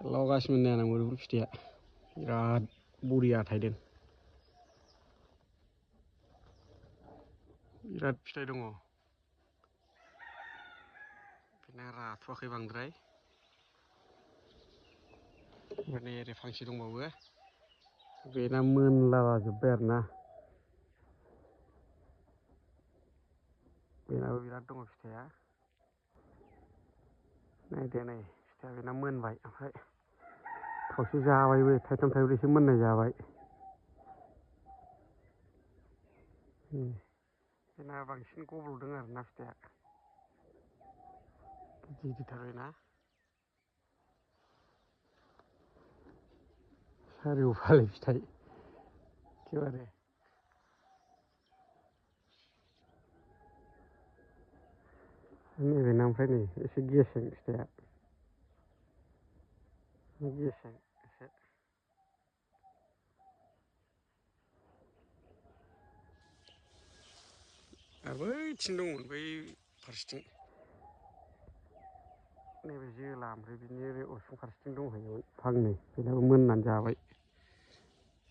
लगासिनो मोननाया मुदुमफुल फिथाइया बिराद बरिया थायदों। बिराद फिथाइ दङ। बेना राथ'वाखै बांद्राय। माने ओरै फांसे दंबावो। बेना मोनलाजोब्बाय आरोना। बेनाबो बिराद दङ फिथाइया। नायदो नै फिथाइया बेना मोनबाय ओमफ्राय खावसे जाबायबो थाइथाम थाइब्रैसो मोननाय जाबाय। बेना बांसिन गब्ल'दों आरोना फिथाइया। गिदिरथारबायना। सारिय' फाले फिथाइ एखेबारे। नैबेना ओमफ्राय नै एसे गेसें फिथाइया। गेसें एसे। आरो बैथिं दंमोन बै फारसेथिं। नैबे जोला ओमफ्राय बिनि उसुं फारसेथिं दंहैयोमोन फांनै बेनाबो मोननानै जाबाय।